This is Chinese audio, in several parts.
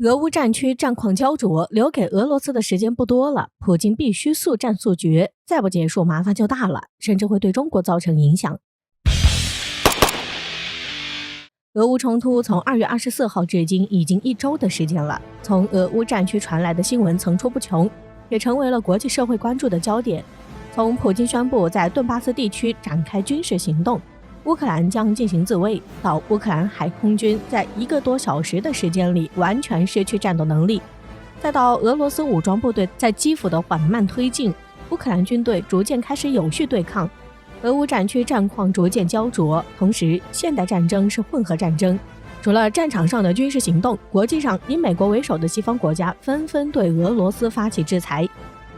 俄乌战区战况焦灼，留给俄罗斯的时间不多了，普京必须速战速决，再不结束麻烦就大了，甚至会对中国造成影响。俄乌冲突从2月24号至今已经1周的时间了，从俄乌战区传来的新闻层出不穷，也成为了国际社会关注的焦点。从普京宣布在顿巴斯地区展开军事行动，乌克兰将进行自卫，到乌克兰海空军在1个多小时的时间里完全失去战斗能力，再到俄罗斯武装部队在基辅的缓慢推进，乌克兰军队逐渐开始有序对抗。俄乌战区战况逐渐焦灼，同时现代战争是混合战争。除了战场上的军事行动，国际上以美国为首的西方国家纷纷对俄罗斯发起制裁。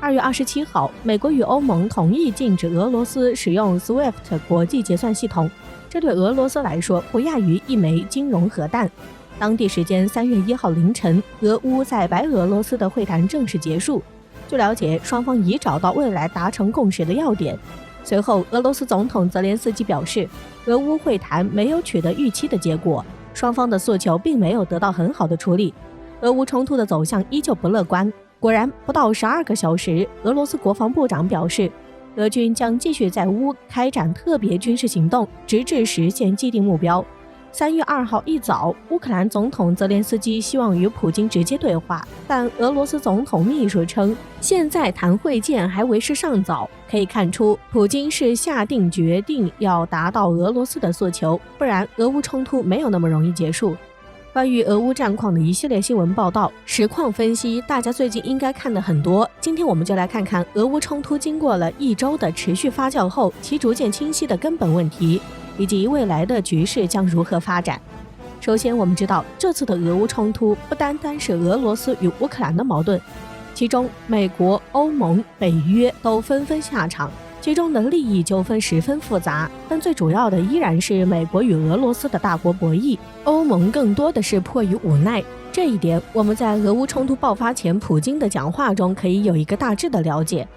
2月27号，美国与欧盟同意禁止俄罗斯使用 SWIFT 国际结算系统，这对俄罗斯来说不亚于一枚金融核弹。当地时间3月1号凌晨，俄乌在白俄罗斯的会谈正式结束。据了解，双方已找到未来达成共识的要点。随后，俄罗斯总统泽连斯基表示，俄乌会谈没有取得预期的结果，双方的诉求并没有得到很好的处理，俄乌冲突的走向依旧不乐观。果然，不到12个小时，俄罗斯国防部长表示，俄军将继续在乌开展特别军事行动，直至实现既定目标。3月2号一早，乌克兰总统泽连斯基希望与普京直接对话，但俄罗斯总统秘书称，现在谈会见还为时尚早。可以看出，普京是下定决定要达到俄罗斯的诉求，不然俄乌冲突没有那么容易结束。关于俄乌战况的一系列新闻报道、实况分析，大家最近应该看得很多。今天我们就来看看俄乌冲突经过了1周的持续发酵后，其逐渐清晰的根本问题，以及未来的局势将如何发展。首先，我们知道这次的俄乌冲突不单单是俄罗斯与乌克兰的矛盾，其中美国、欧盟、北约都纷纷下场，其中的利益纠纷十分复杂，但最主要的依然是美国与俄罗斯的大国博弈，欧盟更多的是迫于无奈。这一点我们在俄乌冲突爆发前普京的讲话中可以有一个大致的了解。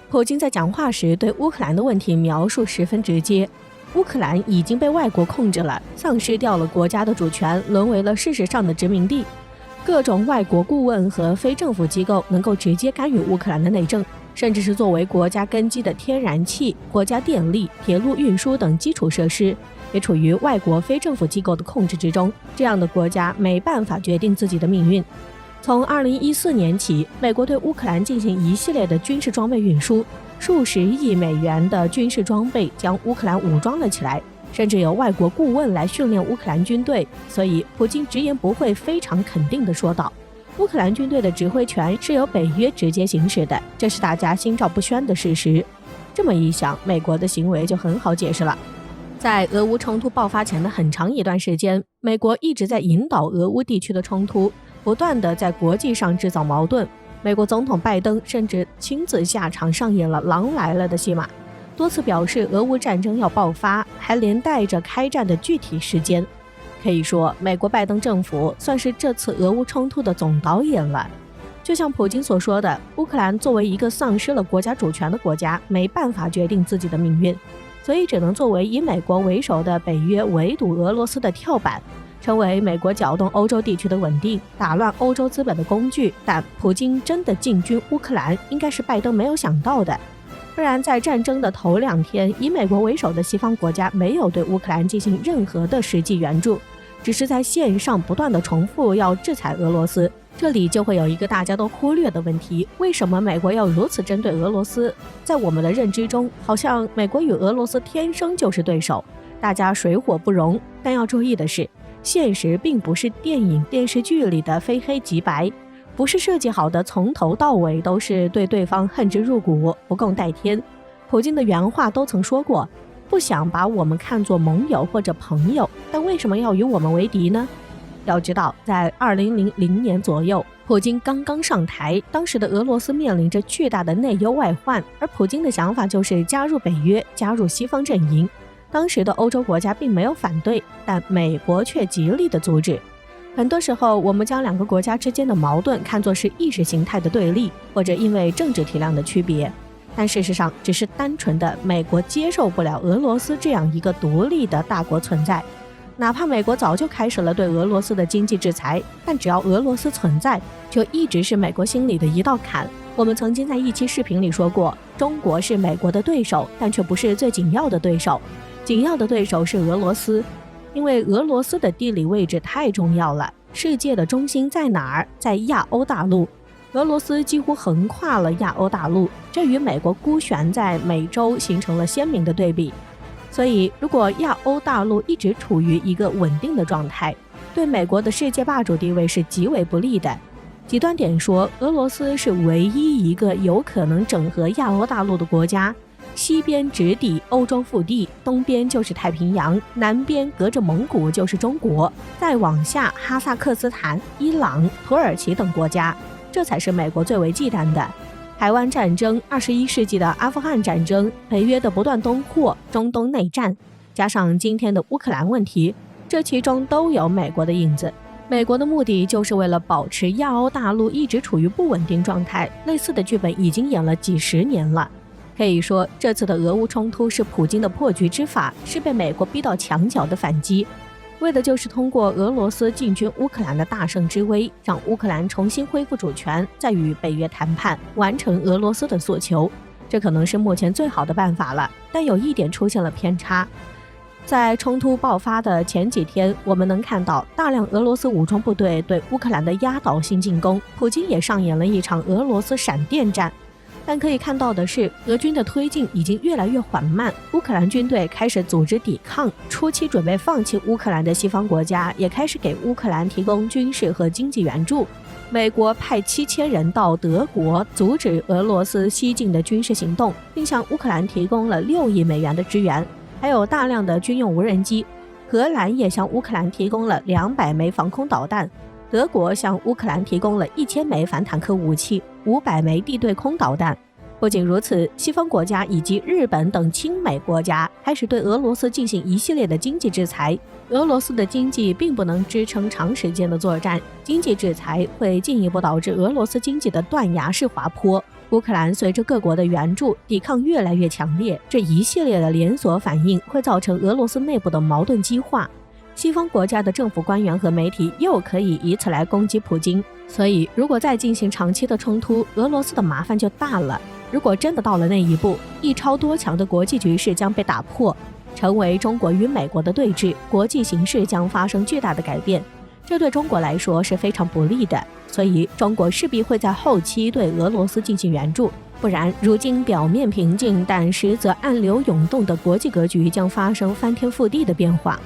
普京在讲话时对乌克兰的问题描述十分直接，乌克兰已经被外国控制了，丧失掉了国家的主权，沦为了事实上的殖民地。各种外国顾问和非政府机构能够直接干预乌克兰的内政，甚至是作为国家根基的天然气、国家电力、铁路运输等基础设施，也处于外国非政府机构的控制之中。这样的国家没办法决定自己的命运。从2014年起，美国对乌克兰进行一系列的军事装备运输，数十亿美元的军事装备将乌克兰武装了起来，甚至由外国顾问来训练乌克兰军队。所以普京直言不讳非常肯定地说道，乌克兰军队的指挥权是由北约直接行使的，这是大家心照不宣的事实。这么一想，美国的行为就很好解释了。在俄乌冲突爆发前的很长一段时间，美国一直在引导俄乌地区的冲突，不断地在国际上制造矛盾。美国总统拜登甚至亲自下场上演了狼来了的戏码，多次表示俄乌战争要爆发，还连带着开战的具体时间。可以说，美国拜登政府算是这次俄乌冲突的总导演了。就像普京所说的，乌克兰作为一个丧失了国家主权的国家，没办法决定自己的命运，所以只能作为以美国为首的北约围堵俄罗斯的跳板，成为美国搅动欧洲地区的稳定、打乱欧洲资本的工具。但普京真的进军乌克兰，应该是拜登没有想到的。不然在战争的头2天，以美国为首的西方国家没有对乌克兰进行任何的实际援助，只是在线上不断的重复要制裁俄罗斯。这里就会有一个大家都忽略的问题，为什么美国要如此针对俄罗斯？在我们的认知中，好像美国与俄罗斯天生就是对手，大家水火不容。但要注意的是，现实并不是电影电视剧里的非黑即白，不是设计好的从头到尾都是对对方恨之入骨、不共戴天。普京的原话都曾说过，不想把我们看作盟友或者朋友，但为什么要与我们为敌呢？要知道，在2000年左右，普京刚刚上台，当时的俄罗斯面临着巨大的内忧外患，而普京的想法就是加入北约，加入西方阵营。当时的欧洲国家并没有反对，但美国却极力的阻止。很多时候，我们将2个国家之间的矛盾看作是意识形态的对立，或者因为政治体量的区别，但事实上只是单纯的美国接受不了俄罗斯这样一个独立的大国存在。哪怕美国早就开始了对俄罗斯的经济制裁，但只要俄罗斯存在，就一直是美国心里的一道坎。我们曾经在一期视频里说过，中国是美国的对手，但却不是最紧要的对手，紧要的对手是俄罗斯，因为俄罗斯的地理位置太重要了。世界的中心在哪儿？在亚欧大陆。俄罗斯几乎横跨了亚欧大陆，这与美国孤悬在美洲形成了鲜明的对比。所以，如果亚欧大陆一直处于一个稳定的状态，对美国的世界霸主地位是极为不利的。极端点说，俄罗斯是唯一一个有可能整合亚欧大陆的国家，西边直抵欧洲腹地，东边就是太平洋，南边隔着蒙古就是中国，再往下哈萨克斯坦、伊朗、土耳其等国家，这才是美国最为忌惮的。台湾战争、21世纪的阿富汗战争、北约的不断东扩、中东内战，加上今天的乌克兰问题，这其中都有美国的影子。美国的目的就是为了保持亚欧大陆一直处于不稳定状态，类似的剧本已经演了几十年了。可以说，这次的俄乌冲突是普京的破局之法，是被美国逼到墙角的反击，为的就是通过俄罗斯进军乌克兰的大胜之威，让乌克兰重新恢复主权，再与北约谈判，完成俄罗斯的诉求。这可能是目前最好的办法了，但有一点出现了偏差。在冲突爆发的前几天，我们能看到大量俄罗斯武装部队对乌克兰的压倒性进攻，普京也上演了一场俄罗斯闪电战。但可以看到的是，俄军的推进已经越来越缓慢，乌克兰军队开始组织抵抗，初期准备放弃乌克兰的西方国家也开始给乌克兰提供军事和经济援助。美国派7000人到德国阻止俄罗斯西进的军事行动，并向乌克兰提供了6亿美元的支援，还有大量的军用无人机。荷兰也向乌克兰提供了200枚防空导弹，德国向乌克兰提供了1000枚反坦克武器、500枚地对空导弹。不仅如此，西方国家以及日本等亲美国家开始对俄罗斯进行一系列的经济制裁。俄罗斯的经济并不能支撑长时间的作战，经济制裁会进一步导致俄罗斯经济的断崖式滑坡。乌克兰随着各国的援助，抵抗越来越强烈，这一系列的连锁反应会造成俄罗斯内部的矛盾激化。西方国家的政府官员和媒体又可以以此来攻击普京，所以如果再进行长期的冲突，俄罗斯的麻烦就大了。如果真的到了那一步，一超多强的国际局势将被打破，成为中国与美国的对峙，国际形势将发生巨大的改变，这对中国来说是非常不利的。所以中国势必会在后期对俄罗斯进行援助，不然如今表面平静但实则暗流涌动的国际格局将发生翻天覆地的变化。